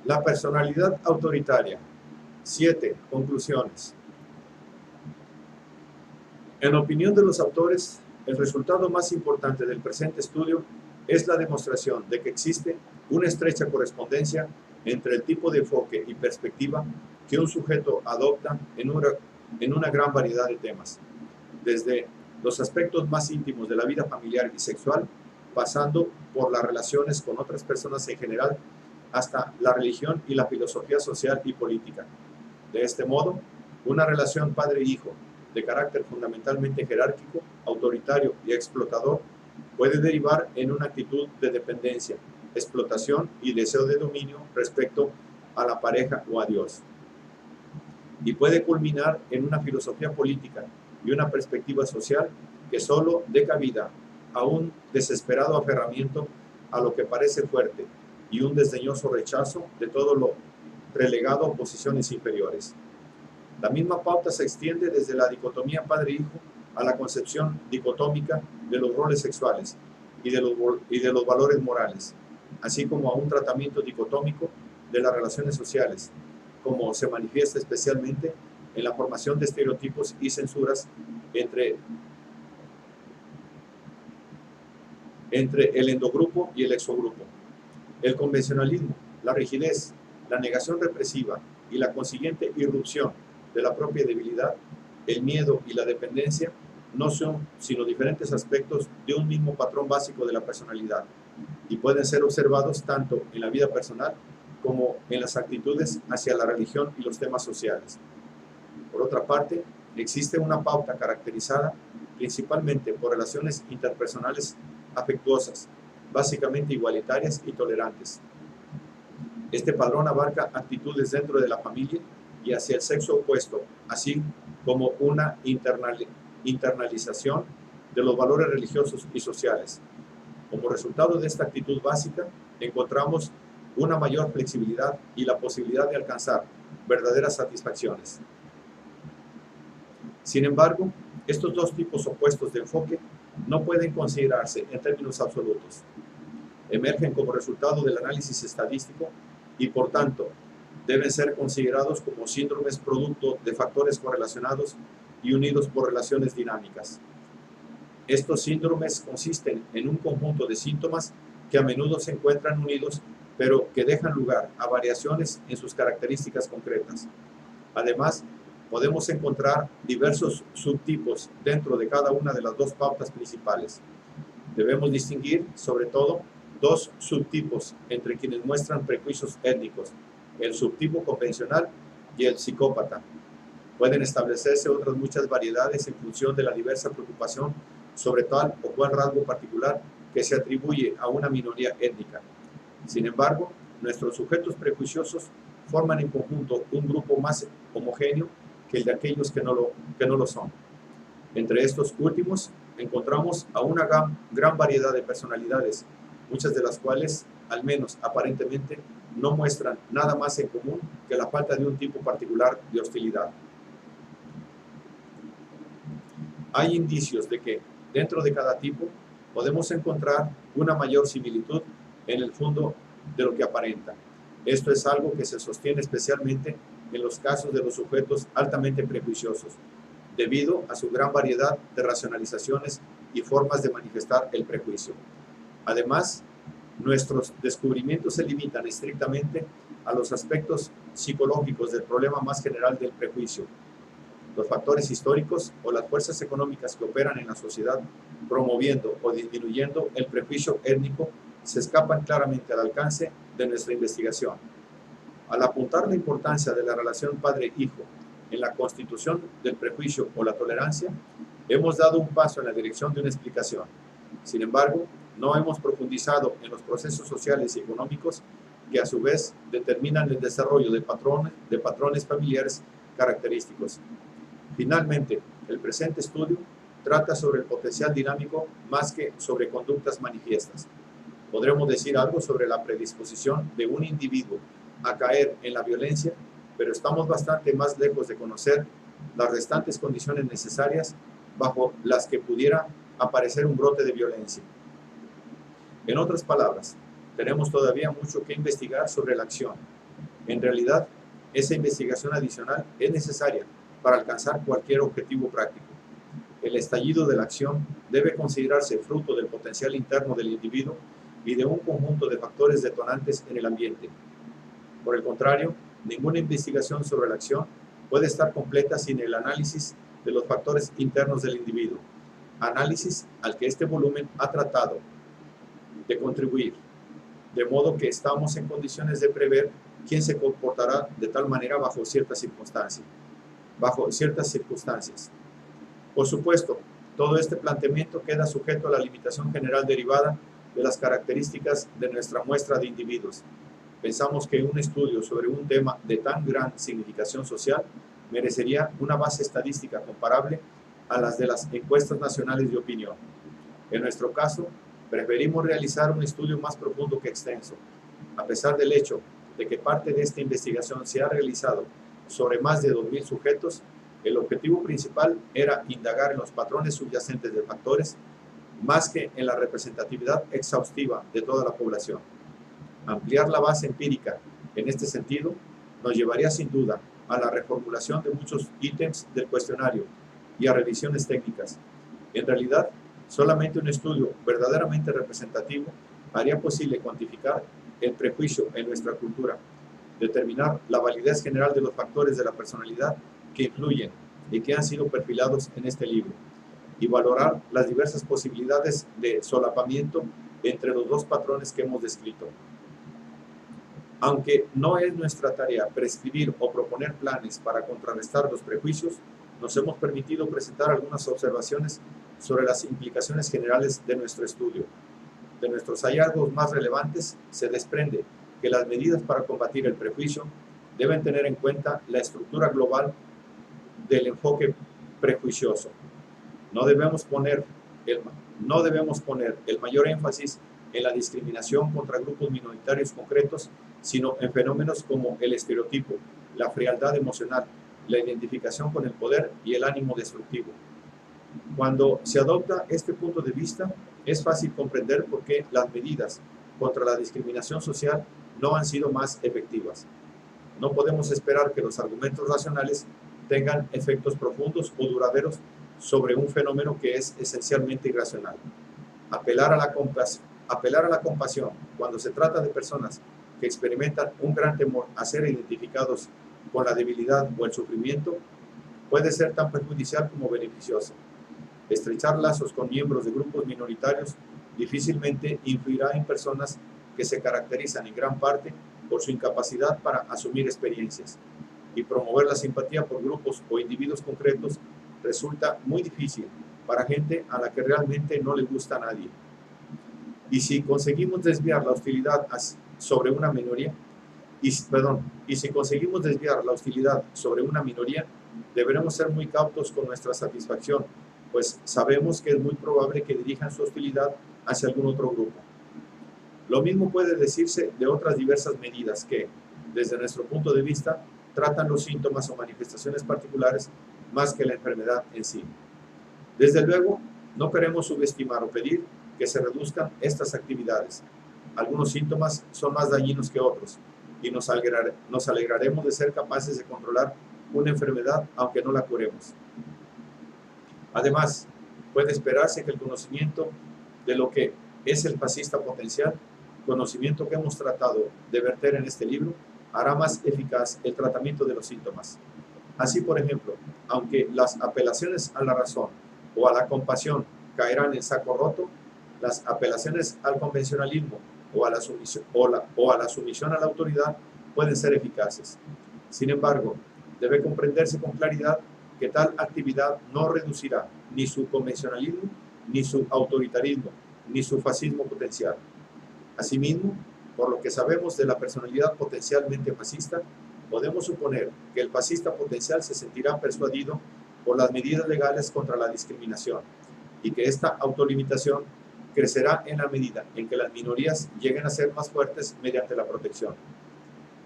La personalidad autoritaria. 7. Conclusiones. En opinión de los autores, el resultado más importante del presente estudio es la demostración de que existe una estrecha correspondencia entre el tipo de enfoque y perspectiva que un sujeto adopta en una gran variedad de temas, desde los aspectos más íntimos de la vida familiar y sexual, pasando por las relaciones con otras personas en general, hasta la religión y la filosofía social y política. De este modo, una relación padre-hijo de carácter fundamentalmente jerárquico, autoritario y explotador puede derivar en una actitud de dependencia, explotación y deseo de dominio respecto a la pareja o a Dios. Y puede culminar en una filosofía política y una perspectiva social que solo dé cabida a un desesperado aferramiento a lo que parece fuerte y un desdeñoso rechazo de todo lo relegado a posiciones inferiores. La misma pauta se extiende desde la dicotomía padre-hijo a la concepción dicotómica de los roles sexuales y de los valores morales, así como a un tratamiento dicotómico de las relaciones sociales, como se manifiesta especialmente en la formación de estereotipos y censuras entre el endogrupo y el exogrupo. El convencionalismo, la rigidez, la negación represiva y la consiguiente irrupción de la propia debilidad, el miedo y la dependencia no son sino diferentes aspectos de un mismo patrón básico de la personalidad y pueden ser observados tanto en la vida personal como en las actitudes hacia la religión y los temas sociales. Por otra parte, existe una pauta caracterizada principalmente por relaciones interpersonales afectuosas, básicamente igualitarias y tolerantes. Este padrón abarca actitudes dentro de la familia y hacia el sexo opuesto, así como una internalización de los valores religiosos y sociales. Como resultado de esta actitud básica, encontramos una mayor flexibilidad y la posibilidad de alcanzar verdaderas satisfacciones. Sin embargo, estos dos tipos opuestos de enfoque no pueden considerarse en términos absolutos. Emergen como resultado del análisis estadístico y, por tanto, deben ser considerados como síndromes producto de factores correlacionados y unidos por relaciones dinámicas. Estos síndromes consisten en un conjunto de síntomas que a menudo se encuentran unidos, pero que dejan lugar a variaciones en sus características concretas. Además, podemos encontrar diversos subtipos dentro de cada una de las dos pautas principales. Debemos distinguir, sobre todo, dos subtipos entre quienes muestran prejuicios étnicos, el subtipo convencional y el psicópata. Pueden establecerse otras muchas variedades en función de la diversa preocupación sobre tal o cual rasgo particular que se atribuye a una minoría étnica. Sin embargo, nuestros sujetos prejuiciosos forman en conjunto un grupo más homogéneo que el de aquellos que no lo son. Entre estos últimos encontramos a una gran variedad de personalidades, muchas de las cuales, al menos aparentemente, no muestran nada más en común que la falta de un tipo particular de hostilidad. Hay indicios de que, dentro de cada tipo, podemos encontrar una mayor similitud en el fondo de lo que aparenta. Esto es algo que se sostiene especialmente en los casos de los sujetos altamente prejuiciosos, debido a su gran variedad de racionalizaciones y formas de manifestar el prejuicio. Además, nuestros descubrimientos se limitan estrictamente a los aspectos psicológicos del problema más general del prejuicio. Los factores históricos o las fuerzas económicas que operan en la sociedad promoviendo o disminuyendo el prejuicio étnico se escapan claramente al alcance de nuestra investigación. Al apuntar la importancia de la relación padre-hijo en la constitución del prejuicio o la tolerancia, hemos dado un paso en la dirección de una explicación. Sin embargo, no hemos profundizado en los procesos sociales y económicos que a su vez determinan el desarrollo de patrones familiares característicos. Finalmente, el presente estudio trata sobre el potencial dinámico más que sobre conductas manifiestas. Podremos decir algo sobre la predisposición de un individuo a caer en la violencia, pero estamos bastante más lejos de conocer las restantes condiciones necesarias bajo las que pudiera aparecer un brote de violencia. En otras palabras, tenemos todavía mucho que investigar sobre la acción, En realidad, esa investigación adicional es necesaria para alcanzar cualquier objetivo práctico. El estallido de la acción debe considerarse fruto del potencial interno del individuo y de un conjunto de factores detonantes en el ambiente. Por el contrario, ninguna investigación sobre la acción puede estar completa sin el análisis de los factores internos del individuo, análisis al que este volumen ha tratado de contribuir, de modo que estamos en condiciones de prever quién se comportará de tal manera bajo ciertas circunstancias. Por supuesto, todo este planteamiento queda sujeto a la limitación general derivada de las características de nuestra muestra de individuos. Pensamos que un estudio sobre un tema de tan gran significación social merecería una base estadística comparable a las de las encuestas nacionales de opinión. En nuestro caso, preferimos realizar un estudio más profundo que extenso, a pesar del hecho de que parte de esta investigación se ha realizado sobre más de 2.000 sujetos. El objetivo principal era indagar en los patrones subyacentes de factores más que en la representatividad exhaustiva de toda la población. Ampliar la base empírica en este sentido nos llevaría sin duda a la reformulación de muchos ítems del cuestionario y a revisiones técnicas. En realidad, solamente un estudio verdaderamente representativo haría posible cuantificar el prejuicio en nuestra cultura, determinar la validez general de los factores de la personalidad que influyen y que han sido perfilados en este libro, y valorar las diversas posibilidades de solapamiento entre los dos patrones que hemos descrito. Aunque no es nuestra tarea prescribir o proponer planes para contrarrestar los prejuicios, nos hemos permitido presentar algunas observaciones sobre las implicaciones generales de nuestro estudio. De nuestros hallazgos más relevantes se desprende que las medidas para combatir el prejuicio deben tener en cuenta la estructura global del enfoque prejuicioso. No debemos poner el mayor énfasis en la discriminación contra grupos minoritarios concretos, sino en fenómenos como el estereotipo, la frialdad emocional, la identificación con el poder y el ánimo destructivo. Cuando se adopta este punto de vista, es fácil comprender por qué las medidas contra la discriminación social no han sido más efectivas. No podemos esperar que los argumentos racionales tengan efectos profundos o duraderos sobre un fenómeno que es esencialmente irracional. Apelar a la compasión cuando se trata de personas que experimentan un gran temor a ser identificados con la debilidad o el sufrimiento puede ser tan perjudicial como beneficioso. Estrechar lazos con miembros de grupos minoritarios difícilmente influirá en personas que se caracterizan en gran parte por su incapacidad para asumir experiencias, y promover la simpatía por grupos o individuos concretos resulta muy difícil para gente a la que realmente no le gusta a nadie. Y si conseguimos desviar la hostilidad sobre una minoría, deberemos ser muy cautos con nuestra satisfacción, pues sabemos que es muy probable que dirijan su hostilidad hacia algún otro grupo. Lo mismo puede decirse de otras diversas medidas que, desde nuestro punto de vista, tratan los síntomas o manifestaciones particulares más que la enfermedad en sí. Desde luego, no queremos subestimar o pedir que se reduzcan estas actividades. Algunos síntomas son más dañinos que otros, y nos alegraremos de ser capaces de controlar una enfermedad aunque no la curemos. Además, puede esperarse que el conocimiento de lo que es el fascista potencial, conocimiento que hemos tratado de verter en este libro, hará más eficaz el tratamiento de los síntomas. Así, por ejemplo, aunque las apelaciones a la razón o a la compasión caerán en saco roto, las apelaciones al convencionalismo o a la sumisión a la autoridad pueden ser eficaces. Sin embargo, debe comprenderse con claridad que tal actividad no reducirá ni su convencionalismo, ni su autoritarismo, ni su fascismo potencial. Asimismo, por lo que sabemos de la personalidad potencialmente fascista, podemos suponer que el fascista potencial se sentirá persuadido por las medidas legales contra la discriminación, y que esta autolimitación crecerá en la medida en que las minorías lleguen a ser más fuertes mediante la protección.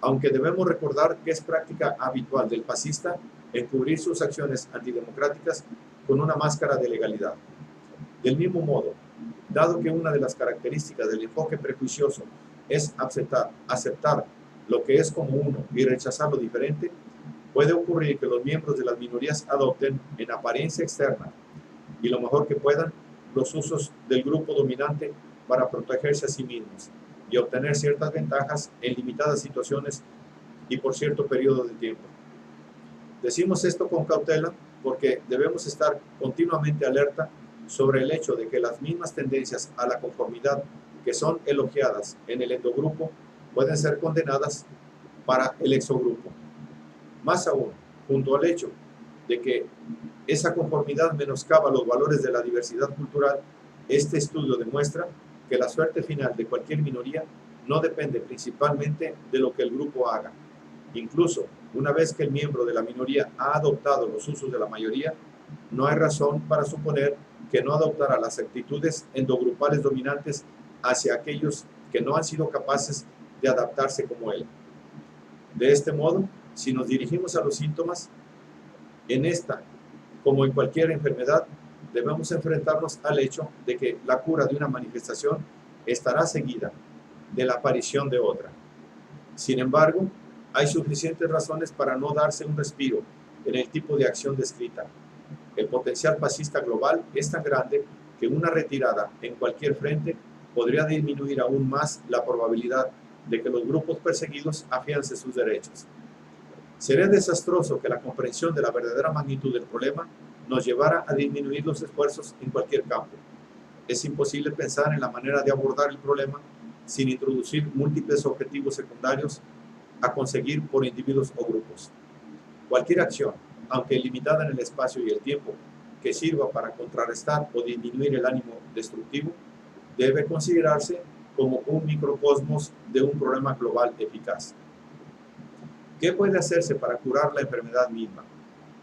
Aunque debemos recordar que es práctica habitual del fascista encubrir sus acciones antidemocráticas con una máscara de legalidad. Del mismo modo, dado que una de las características del enfoque prejuicioso es aceptar lo que es como uno y rechazar lo diferente, puede ocurrir que los miembros de las minorías adopten en apariencia externa y lo mejor que puedan los usos del grupo dominante para protegerse a sí mismos y obtener ciertas ventajas en limitadas situaciones y por cierto periodo de tiempo. Decimos esto con cautela porque debemos estar continuamente alerta sobre el hecho de que las mismas tendencias a la conformidad que son elogiadas en el endogrupo pueden ser condenadas para el exogrupo. Más aún, junto al hecho de que esa conformidad menoscaba los valores de la diversidad cultural, este estudio demuestra que la suerte final de cualquier minoría no depende principalmente de lo que el grupo haga. Incluso, una vez que el miembro de la minoría ha adoptado los usos de la mayoría, no hay razón para suponer que no adoptará las actitudes endogrupales dominantes hacia aquellos que no han sido capaces de adaptarse como él. De este modo, si nos dirigimos a los síntomas, en esta, como en cualquier enfermedad, debemos enfrentarnos al hecho de que la cura de una manifestación estará seguida de la aparición de otra. Sin embargo, hay suficientes razones para no darse un respiro en el tipo de acción descrita. El potencial pacista global es tan grande que una retirada en cualquier frente podría disminuir aún más la probabilidad de que los grupos perseguidos afiancen sus derechos. Sería desastroso que la comprensión de la verdadera magnitud del problema nos llevara a disminuir los esfuerzos en cualquier campo. Es imposible pensar en la manera de abordar el problema sin introducir múltiples objetivos secundarios a conseguir por individuos o grupos. Cualquier acción, aunque limitada en el espacio y el tiempo, que sirva para contrarrestar o disminuir el ánimo destructivo, debe considerarse como un microcosmos de un problema global eficaz. ¿Qué puede hacerse para curar la enfermedad misma?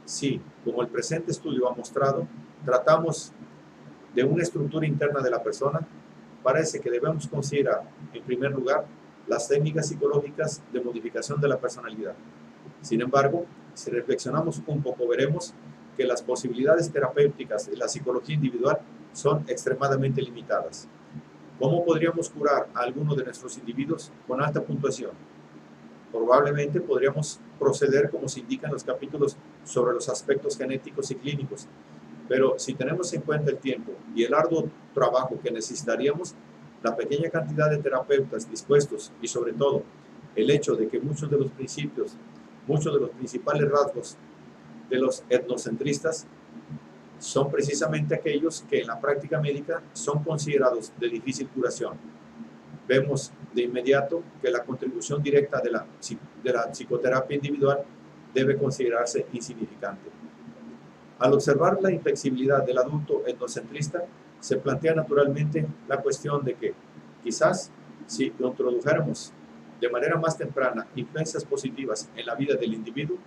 Si, como el presente estudio ha mostrado, tratamos de una estructura interna de la persona, parece que debemos considerar, en primer lugar, las técnicas psicológicas de modificación de la personalidad. Sin embargo, si reflexionamos un poco, veremos que las posibilidades terapéuticas de la psicología individual son extremadamente limitadas. ¿Cómo podríamos curar a alguno de nuestros individuos con alta puntuación? Probablemente podríamos proceder como se indica en los capítulos sobre los aspectos genéticos y clínicos, pero si tenemos en cuenta el tiempo y el arduo trabajo que necesitaríamos, la pequeña cantidad de terapeutas dispuestos y sobre todo el hecho de que muchos de los principales rasgos de los etnocentristas son precisamente aquellos que en la práctica médica son considerados de difícil curación. Vemos de inmediato que la contribución directa de la psicoterapia individual debe considerarse insignificante. Al observar la inflexibilidad del adulto etnocentrista, se plantea naturalmente la cuestión de que, quizás, si introdujéramos de manera más temprana influencias positivas en la vida del individuo,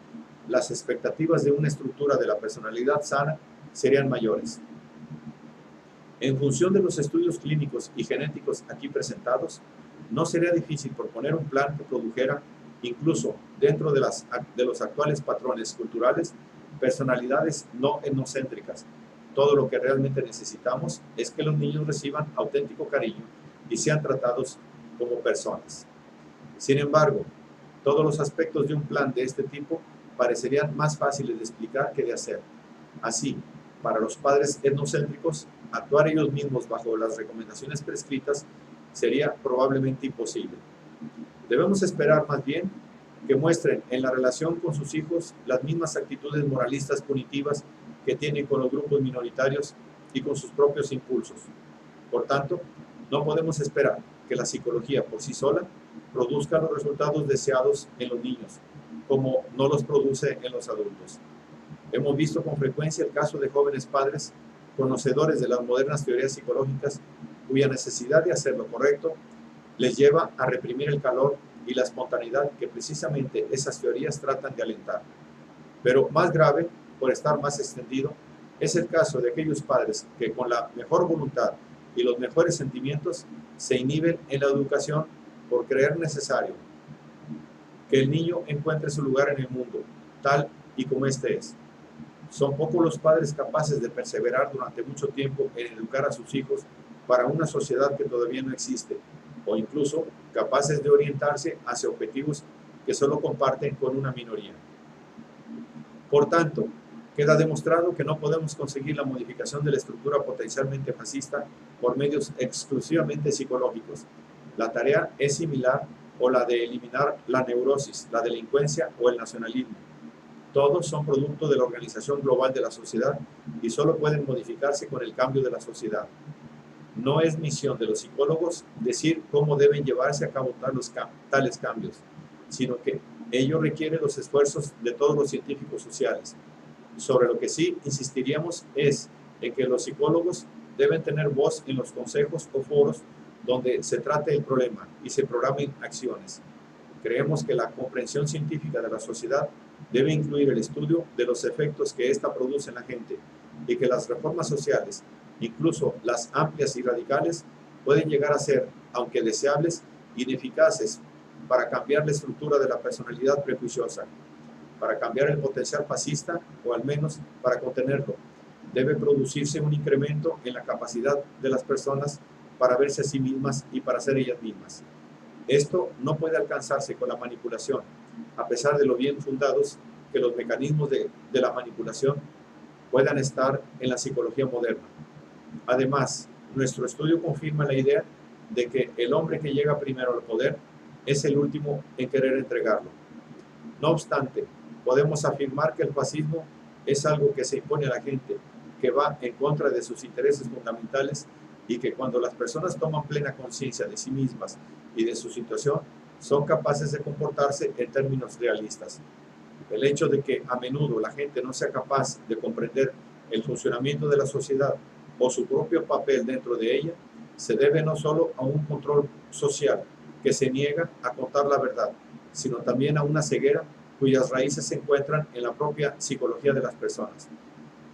las expectativas de una estructura de la personalidad sana serían mayores. En función de los estudios clínicos y genéticos aquí presentados, no sería difícil proponer un plan que produjera, incluso dentro de los actuales patrones culturales, personalidades no etnocéntricas. Todo lo que realmente necesitamos es que los niños reciban auténtico cariño y sean tratados como personas. Sin embargo, todos los aspectos de un plan de este tipo parecerían más fáciles de explicar que de hacer. Así, para los padres etnocéntricos, actuar ellos mismos bajo las recomendaciones prescritas sería probablemente imposible. Debemos esperar más bien que muestren en la relación con sus hijos las mismas actitudes moralistas punitivas que tienen con los grupos minoritarios y con sus propios impulsos. Por tanto, no podemos esperar que la psicología por sí sola produzca los resultados deseados en los niños, como no los produce en los adultos. Hemos visto con frecuencia el caso de jóvenes padres conocedores de las modernas teorías psicológicas cuya necesidad de hacer lo correcto les lleva a reprimir el calor y la espontaneidad que precisamente esas teorías tratan de alentar. Pero más grave, por estar más extendido, es el caso de aquellos padres que con la mejor voluntad y los mejores sentimientos se inhiben en la educación por creer necesario que el niño encuentre su lugar en el mundo, tal y como éste es. Son pocos los padres capaces de perseverar durante mucho tiempo en educar a sus hijos para una sociedad que todavía no existe o incluso capaces de orientarse hacia objetivos que solo comparten con una minoría. Por tanto, queda demostrado que no podemos conseguir la modificación de la estructura potencialmente fascista por medios exclusivamente psicológicos. La tarea es similar o la de eliminar la neurosis, la delincuencia o el nacionalismo. Todos son producto de la organización global de la sociedad y solo pueden modificarse con el cambio de la sociedad. No es misión de los psicólogos decir cómo deben llevarse a cabo tales cambios, sino que ello requiere los esfuerzos de todos los científicos sociales. Sobre lo que sí insistiríamos es en que los psicólogos deben tener voz en los consejos o foros donde se trate el problema y se programen acciones. Creemos que la comprensión científica de la sociedad debe incluir el estudio de los efectos que ésta produce en la gente y que las reformas sociales, incluso las amplias y radicales, pueden llegar a ser, aunque deseables, ineficaces para cambiar la estructura de la personalidad prejuiciosa, para cambiar el potencial fascista o al menos para contenerlo. Debe producirse un incremento en la capacidad de las personas para verse a sí mismas y para ser ellas mismas. Esto no puede alcanzarse con la manipulación, a pesar de lo bien fundados que los mecanismos de la manipulación puedan estar en la psicología moderna. Además, nuestro estudio confirma la idea de que el hombre que llega primero al poder es el último en querer entregarlo. No obstante, podemos afirmar que el fascismo es algo que se impone a la gente, que va en contra de sus intereses fundamentales y que cuando las personas toman plena conciencia de sí mismas y de su situación, son capaces de comportarse en términos realistas. El hecho de que a menudo la gente no sea capaz de comprender el funcionamiento de la sociedad o su propio papel dentro de ella, se debe no solo a un control social que se niega a contar la verdad, sino también a una ceguera cuyas raíces se encuentran en la propia psicología de las personas.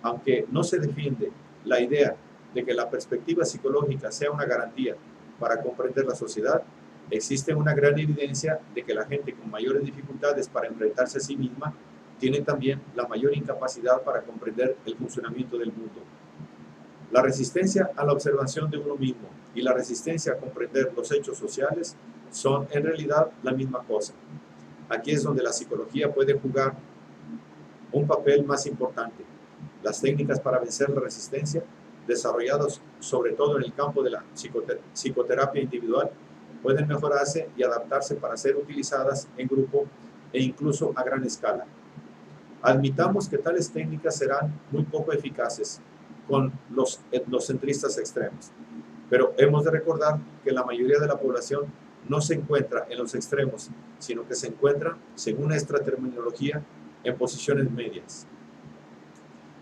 Aunque no se defiende la idea de que la perspectiva psicológica sea una garantía para comprender la sociedad, existe una gran evidencia de que la gente con mayores dificultades para enfrentarse a sí misma tiene también la mayor incapacidad para comprender el funcionamiento del mundo. La resistencia a la observación de uno mismo y la resistencia a comprender los hechos sociales son en realidad la misma cosa. Aquí es donde la psicología puede jugar un papel más importante. Las técnicas para vencer la resistencia, desarrolladas sobre todo en el campo de la psicoterapia individual, pueden mejorarse y adaptarse para ser utilizadas en grupo e incluso a gran escala. Admitamos que tales técnicas serán muy poco eficaces con los etnocentristas extremos, pero hemos de recordar que la mayoría de la población no se encuentra en los extremos, sino que se encuentra, según nuestra terminología, en posiciones medias.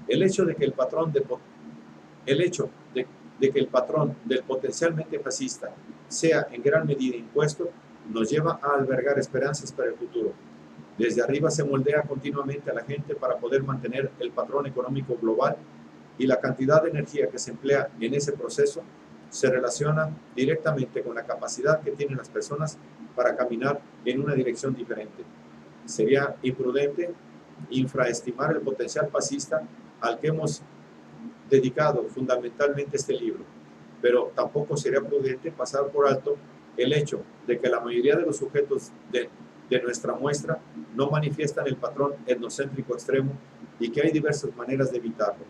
El hecho de que el patrón del potencialmente fascista sea en gran medida impuesto nos lleva a albergar esperanzas para el futuro. Desde arriba se moldea continuamente a la gente para poder mantener el patrón económico global y la cantidad de energía que se emplea en ese proceso se relaciona directamente con la capacidad que tienen las personas para caminar en una dirección diferente. Sería imprudente infraestimar el potencial fascista al que hemos dedicado fundamentalmente este libro, pero tampoco sería prudente pasar por alto el hecho de que la mayoría de los sujetos de nuestra muestra no manifiestan el patrón etnocéntrico extremo y que hay diversas maneras de evitarlo.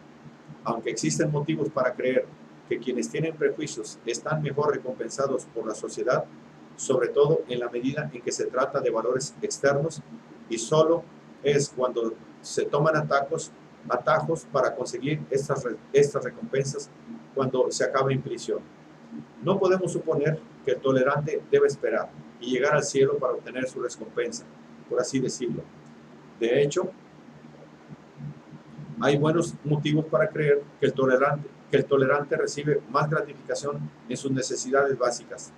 Aunque existen motivos para creer que quienes tienen prejuicios están mejor recompensados por la sociedad, sobre todo en la medida en que se trata de valores externos, y solo es cuando se toman atajos para conseguir estas recompensas cuando se acaba en prisión. No podemos suponer que el tolerante debe esperar y llegar al cielo para obtener su recompensa, por así decirlo. De hecho, hay buenos motivos para creer que el tolerante recibe más gratificación en sus necesidades básicas.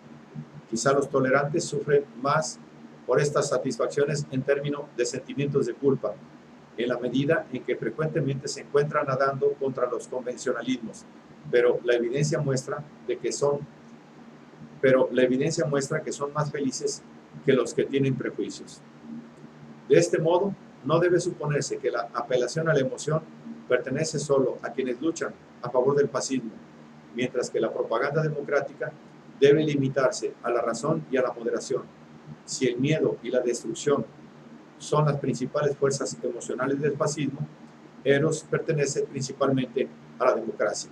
Quizá los tolerantes sufren más por estas satisfacciones en términos de sentimientos de culpa, en la medida en que frecuentemente se encuentran nadando contra los convencionalismos, pero la evidencia muestra que son más felices que los que tienen prejuicios. De este modo, no debe suponerse que la apelación a la emoción pertenece solo a quienes luchan a favor del fascismo, mientras que la propaganda democrática debe limitarse a la razón y a la moderación. Si el miedo y la destrucción son las principales fuerzas emocionales del fascismo, Eros pertenece principalmente a la democracia.